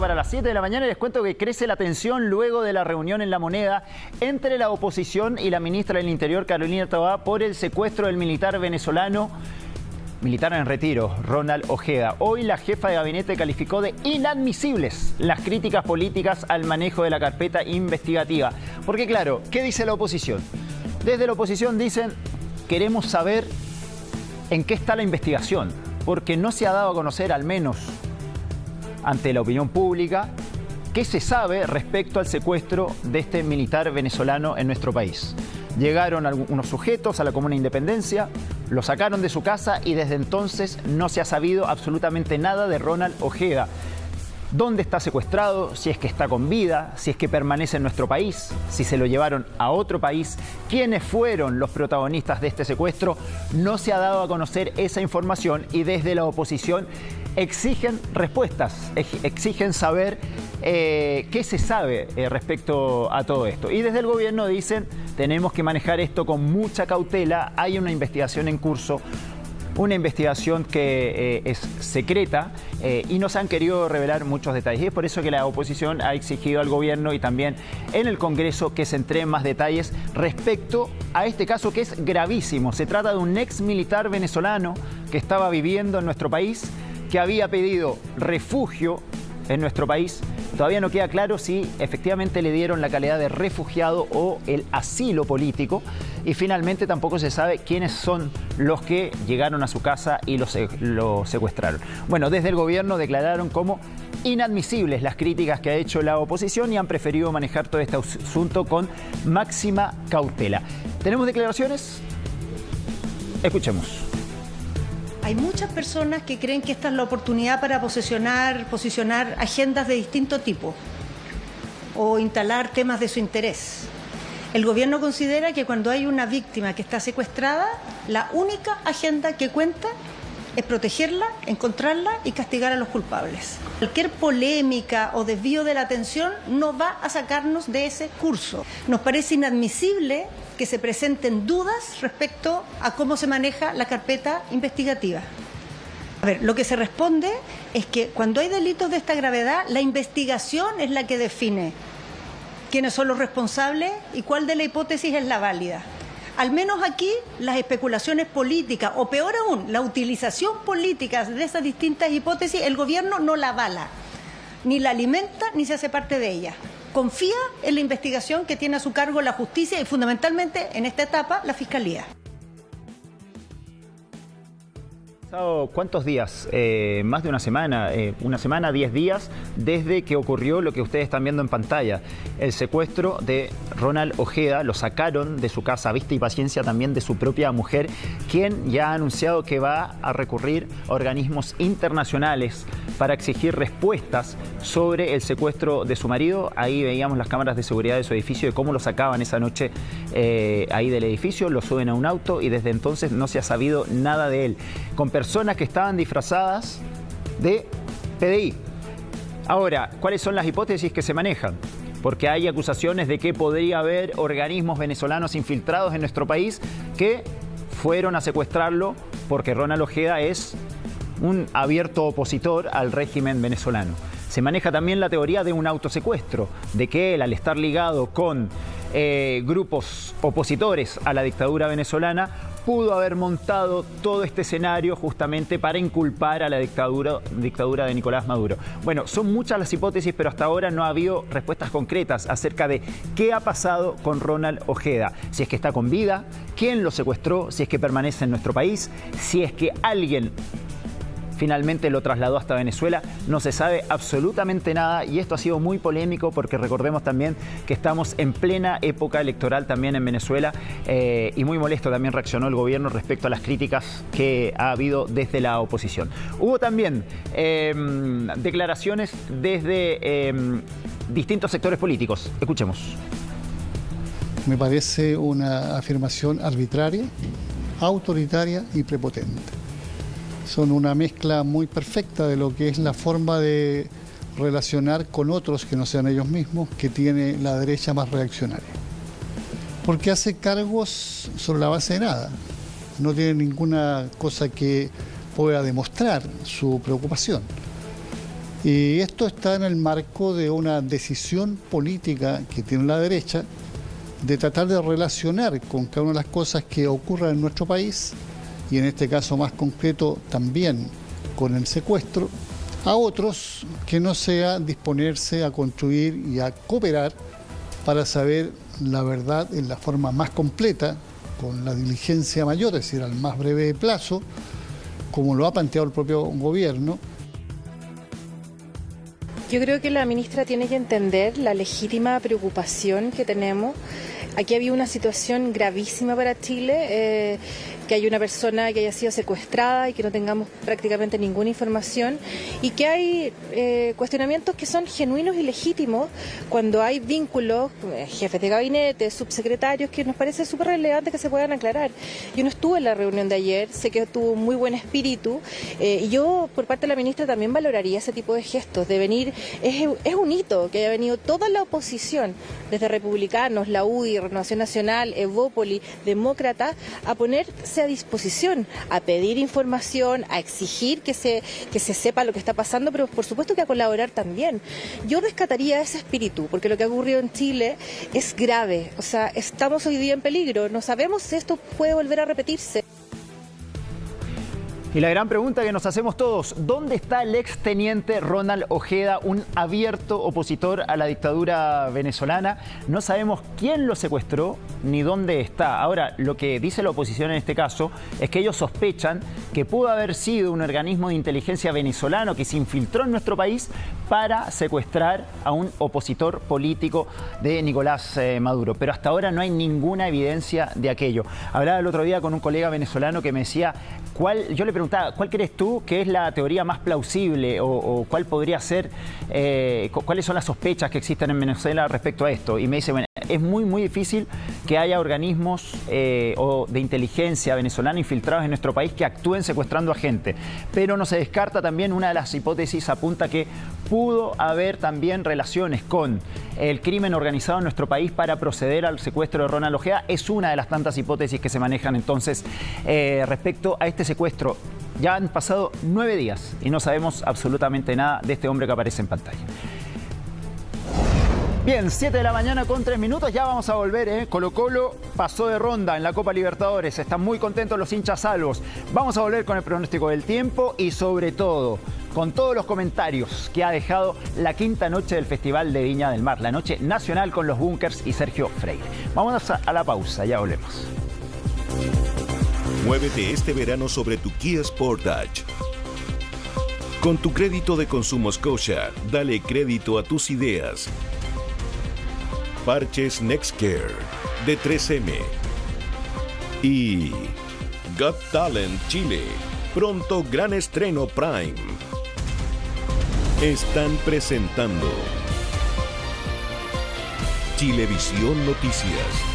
para las 7 de la mañana y les cuento que crece la tensión luego de la reunión en La Moneda entre la oposición y la ministra del Interior, Carolina Toá, por el secuestro del militar venezolano, militar en retiro, Ronald Ojeda. Hoy la jefa de gabinete calificó de inadmisibles las críticas políticas al manejo de la carpeta investigativa. Porque claro, ¿qué dice la oposición? Desde la oposición dicen, queremos saber en qué está la investigación, porque no se ha dado a conocer, al menos ante la opinión pública, qué se sabe respecto al secuestro de este militar venezolano en nuestro país. Llegaron algunos sujetos a la Comuna Independencia, lo sacaron de su casa y desde entonces no se ha sabido absolutamente nada de Ronald Ojeda. ¿Dónde está secuestrado? Si es que está con vida, si es que permanece en nuestro país, si se lo llevaron a otro país, quiénes fueron los protagonistas de este secuestro. No se ha dado a conocer esa información y desde la oposición exigen respuestas, exigen saber qué se sabe respecto a todo esto. Y desde el gobierno dicen, tenemos que manejar esto con mucha cautela, hay una investigación en curso, una investigación que es secreta y no se han querido revelar muchos detalles. Y es por eso que la oposición ha exigido al gobierno y también en el Congreso que se entreguen más detalles respecto a este caso que es gravísimo. Se trata de un ex militar venezolano que estaba viviendo en nuestro país, que había pedido refugio en nuestro país. Todavía no queda claro si efectivamente le dieron la calidad de refugiado o el asilo político. Y finalmente tampoco se sabe quiénes son los que llegaron a su casa y lo secuestraron. Bueno, desde el gobierno declararon como inadmisibles las críticas que ha hecho la oposición y han preferido manejar todo este asunto con máxima cautela. ¿Tenemos declaraciones? Escuchemos. Hay muchas personas que creen que esta es la oportunidad para posicionar agendas de distinto tipo o instalar temas de su interés. El gobierno considera que cuando hay una víctima que está secuestrada, la única agenda que cuenta es protegerla, encontrarla y castigar a los culpables. Cualquier polémica o desvío de la atención no va a sacarnos de ese curso. Nos parece inadmisible que se presenten dudas respecto a cómo se maneja la carpeta investigativa. A ver, lo que se responde es que cuando hay delitos de esta gravedad, la investigación es la que define quiénes son los responsables y cuál de la hipótesis es la válida. Al menos aquí, las especulaciones políticas, o peor aún, la utilización política de esas distintas hipótesis, el gobierno no la avala, ni la alimenta, ni se hace parte de ella. Confía en la investigación que tiene a su cargo la justicia y fundamentalmente en esta etapa la Fiscalía. ¿Cuántos días? Más de una semana, 10 días desde que ocurrió lo que ustedes están viendo en pantalla. El secuestro de Ronald Ojeda, lo sacaron de su casa a vista y paciencia también de su propia mujer, quien ya ha anunciado que va a recurrir a organismos internacionales para exigir respuestas sobre el secuestro de su marido. Ahí veíamos las cámaras de seguridad de su edificio de cómo lo sacaban esa noche ahí del edificio, lo suben a un auto y desde entonces no se ha sabido nada de él. Con personas que estaban disfrazadas de PDI. Ahora, ¿cuáles son las hipótesis que se manejan? Porque hay acusaciones de que podría haber organismos venezolanos infiltrados en nuestro país que fueron a secuestrarlo porque Ronald Ojeda es un abierto opositor al régimen venezolano. Se maneja también la teoría de un autosecuestro, de que él, al estar ligado con grupos opositores a la dictadura venezolana, pudo haber montado todo este escenario justamente para inculpar a la dictadura de Nicolás Maduro. Bueno, son muchas las hipótesis, pero hasta ahora no ha habido respuestas concretas acerca de qué ha pasado con Ronald Ojeda. Si es que está con vida, quién lo secuestró, si es que permanece en nuestro país, si es que alguien finalmente lo trasladó hasta Venezuela. No se sabe absolutamente nada y esto ha sido muy polémico porque recordemos también que estamos en plena época electoral también en Venezuela y muy molesto también reaccionó el gobierno respecto a las críticas que ha habido desde la oposición. Hubo también declaraciones desde distintos sectores políticos. Escuchemos. Me parece una afirmación arbitraria, autoritaria y prepotente. Son una mezcla muy perfecta de lo que es la forma de relacionar con otros que no sean ellos mismos que tiene la derecha más reaccionaria. Porque hace cargos sobre la base de nada. No tiene ninguna cosa que pueda demostrar su preocupación. Y esto está en el marco de una decisión política que tiene la derecha de tratar de relacionar con cada una de las cosas que ocurran en nuestro país, y en este caso más concreto también con el secuestro, a otros que no sea disponerse a construir y a cooperar para saber la verdad en la forma más completa, con la diligencia mayor, es decir, al más breve plazo, como lo ha planteado el propio gobierno. Yo creo que la ministra tiene que entender la legítima preocupación que tenemos. Aquí había una situación gravísima para Chile, que hay una persona que haya sido secuestrada y que no tengamos prácticamente ninguna información, y que hay cuestionamientos que son genuinos y legítimos cuando hay vínculos, jefes de gabinete, subsecretarios, que nos parece súper relevante que se puedan aclarar. Yo no estuve en la reunión de ayer, sé que tuvo muy buen espíritu, y yo por parte de la ministra también valoraría ese tipo de gestos, de venir, es un hito que haya venido toda la oposición, desde republicanos, la UDI, Renovación Nacional, Evópoli, Demócrata, a ponerse a disposición, a pedir información, a exigir que se sepa lo que está pasando, pero por supuesto que a colaborar también. Yo rescataría ese espíritu, porque lo que ha ocurrido en Chile es grave, o sea, estamos hoy día en peligro, no sabemos si esto puede volver a repetirse. Y la gran pregunta que nos hacemos todos, ¿dónde está el exteniente Ronald Ojeda, un abierto opositor a la dictadura venezolana? No sabemos quién lo secuestró ni dónde está. Ahora, lo que dice la oposición en este caso es que ellos sospechan que pudo haber sido un organismo de inteligencia venezolano que se infiltró en nuestro país para secuestrar a un opositor político de Nicolás Maduro. Pero hasta ahora no hay ninguna evidencia de aquello. Hablaba el otro día con un colega venezolano que me decía, yo le preguntaba, ¿cuál crees tú que es la teoría más plausible o cuál podría ser, cuáles son las sospechas que existen en Venezuela respecto a esto? Y me dice, bueno, es muy difícil que haya organismos o de inteligencia venezolana infiltrados en nuestro país que actúen secuestrando a gente. Pero no se descarta también, una de las hipótesis apunta que pudo haber también relaciones con el crimen organizado en nuestro país para proceder al secuestro de Ronald Ojeda. Es una de las tantas hipótesis que se manejan entonces respecto a este secuestro. Ya han pasado 9 días y no sabemos absolutamente nada de este hombre que aparece en pantalla. Bien, 7 de la mañana con 3 minutos, ya vamos a volver, Colo-Colo pasó de ronda en la Copa Libertadores, están muy contentos los hinchas salvos. Vamos a volver con el pronóstico del tiempo y sobre todo con todos los comentarios que ha dejado la quinta noche del Festival de Viña del Mar, la noche nacional con los Bunkers y Sergio Freire. Vamos a la pausa, ya volvemos. Muévete este verano sobre tu Kia Sportage. Con tu crédito de consumo Scotia, dale crédito a tus ideas. Parches NextCare de 3M y Got Talent Chile, pronto gran estreno Prime. Están presentando Chilevisión Noticias.